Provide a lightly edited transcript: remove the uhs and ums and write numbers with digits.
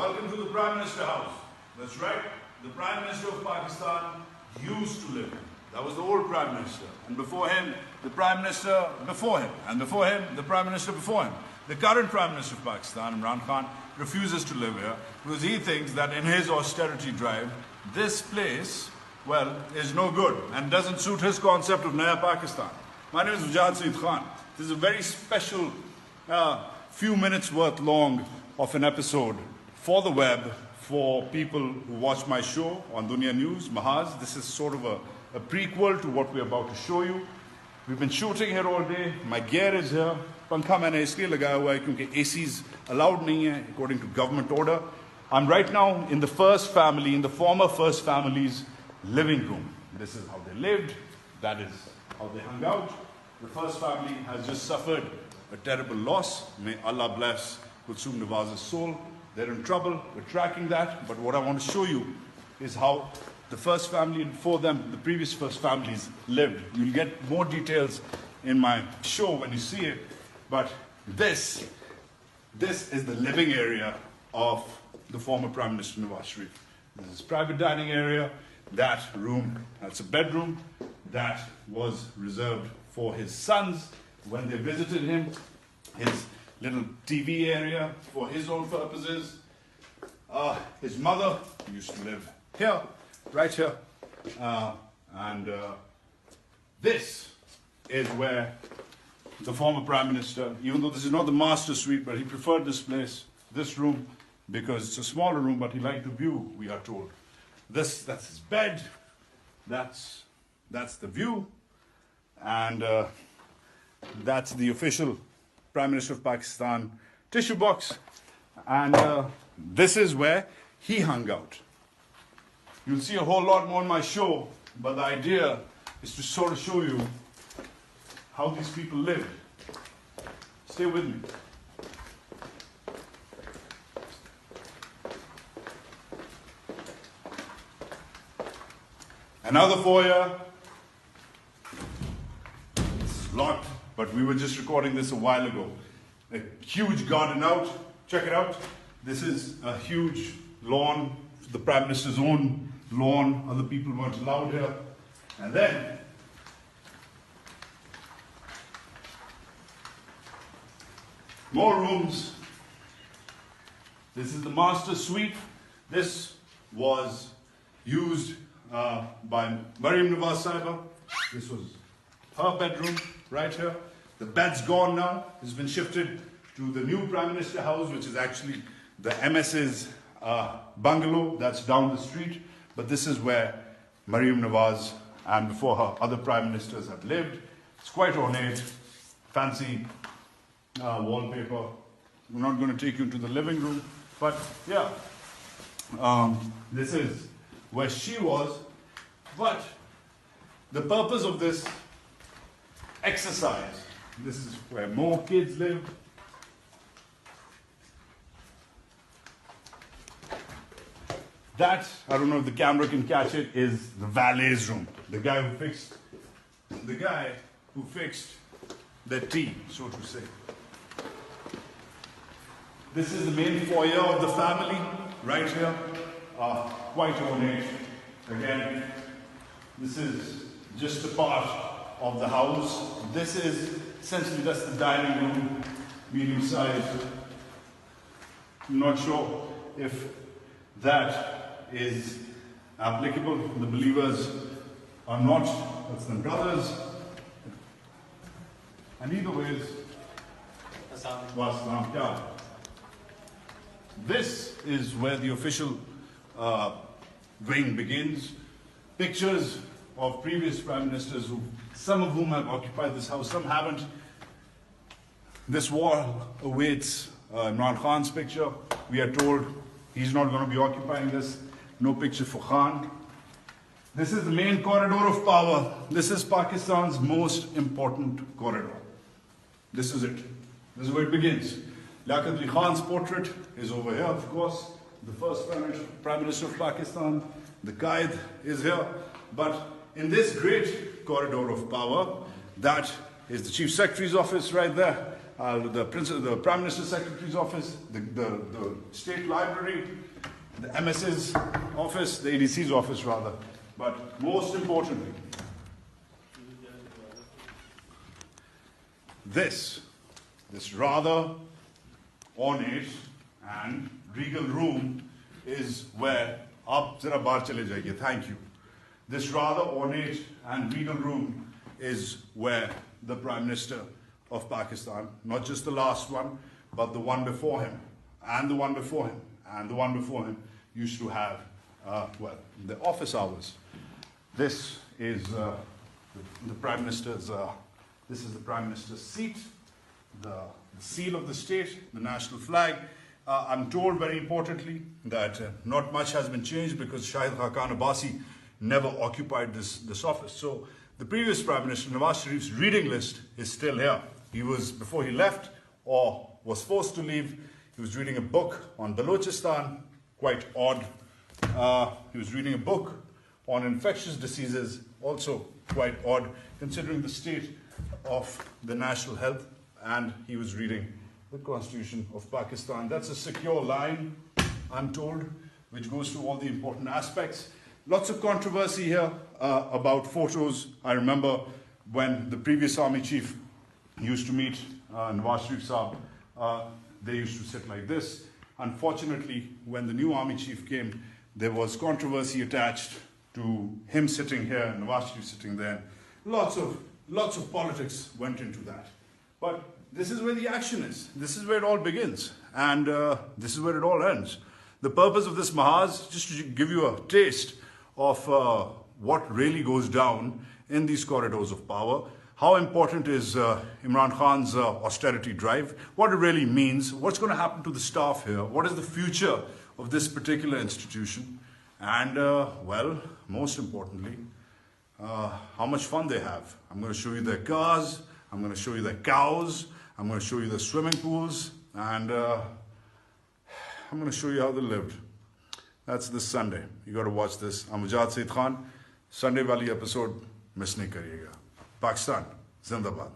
Welcome to the Prime Minister House. That's right, the Prime Minister of Pakistan used to live here. That was the old Prime Minister. And before him, the Prime Minister before him. And before him, the Prime Minister before him. The current Prime Minister of Pakistan, Imran Khan, refuses to live here because he thinks that in his austerity drive, this place, well, is no good and doesn't suit his concept of Naya Pakistan. My name is Shahid Khan. This is a very special few minutes worth long of an episode for the web, for people who watch my show on Dunia News, Mahaz. This is sort of a prequel to what we're about to show you. We've been shooting here all day. My gear is here. Pankha maine isliye lagaya hua hai kyunki ACs allowed nahi hai according to government order. I'm right now in the first family, in the former first family's living room. This is how they lived. That is how they hung out. The first family has just suffered a terrible loss. May Allah bless Kulsum Nawaz's soul. They're in trouble. We're tracking that. But what I want to show you is how the first family and before them, the previous first families lived. You'll get more details in my show when you see it. But this is the living area of the former Prime Minister Nawaz Sharif. This is private dining area. That room, that's a bedroom. That was reserved for his sons when they visited him. His little TV area for his own purposes. His mother used to live here, right here. This is where the former Prime Minister, even though this is not the master suite, but he preferred this place, this room, because it's a smaller room, but he liked the view, we are told. That's his bed, that's the view, and that's the official Prime Minister of Pakistan tissue box. And this is where he hung out. You'll see a whole lot more on my show, but the idea is to sort of show you how these people lived. Stay with me. Another foyer. This is locked, but we were just recording this a while ago. A huge garden out. Check it out. This is a huge lawn, the Prime Minister's own lawn. Other people weren't allowed here. And then more rooms. This is the master suite. This was used by Mariam Nawaz Sahiba. This was her bedroom right here. The bed's gone now. It's been shifted to the new Prime Minister house, which is actually the MS's bungalow that's down the street. But this is where Mariam Nawaz and before her other Prime Ministers have lived. It's quite ornate, fancy wallpaper. We're not going to take you into the living room, but yeah, this is where she was. But the purpose of this exercise, this is where more kids live. That, I don't know if the camera can catch it, is the valet's room. The guy who fixed the tea, so to say. This is the main foyer of the family, right here. Quite ornate. Again, this is just a part of the house. This is essentially just the dining room, medium size. I'm not sure if that is applicable. The believers are not. That's the brothers. And either ways, this is where the official wing begins. Pictures of previous prime ministers, some of whom have occupied this house, some haven't. This wall awaits Imran Khan's picture. We are told he's not going to be occupying this. No picture for Khan. This is the main corridor of power. This is Pakistan's most important corridor. This is it. This is where it begins. Liaquat Ali Khan's portrait is over here, of course. The first Prime Minister of Pakistan. The Qaid is here. But in this great corridor of power, that is the Chief Secretary's office right there. the Prime Minister's Secretary's office, the State Library, the MS's office, the ADC's office rather. But most importantly, this rather ornate and regal room is where thank you. This rather ornate and regal room is where the Prime Minister of Pakistan, not just the last one, but the one before him, and the one before him, and the one before him, used to have, the office hours. This is the Prime Minister's. This is the Prime Minister's seat, the seal of the state, the national flag. I'm told, very importantly, that not much has been changed because Shahid Khan Abbasi never occupied this office. So the previous Prime Minister, Nawaz Sharif's reading list is still here. He was, before he left or was forced to leave, he was reading a book on Balochistan, quite odd. He was reading a book on infectious diseases, also quite odd, considering the state of the national health. And he was reading the Constitution of Pakistan. That's a secure line, I'm told, which goes through all the important aspects. Lots of controversy here about photos. I remember when the previous army chief used to meet Nawaz Sharif Saab, they used to sit like this. Unfortunately, when the new army chief came, there was controversy attached to him sitting here and Nawaz Sharif sitting there. Lots of politics went into that. But this is where the action is. This is where it all begins. And this is where it all ends. The purpose of this Mahaz, just to give you a taste of what really goes down in these corridors of power, how important is Imran Khan's austerity drive, what it really means, what's going to happen to the staff here, what is the future of this particular institution, and, well, most importantly, how much fun they have. I'm going to show you their cars, I'm going to show you their cows, I'm going to show you their swimming pools, and I'm going to show you how they lived. That's this Sunday. You got to watch this. I'm Ujad Said Khan. Sunday wali episode miss nahi kariyega. Pakistan, Zindabad.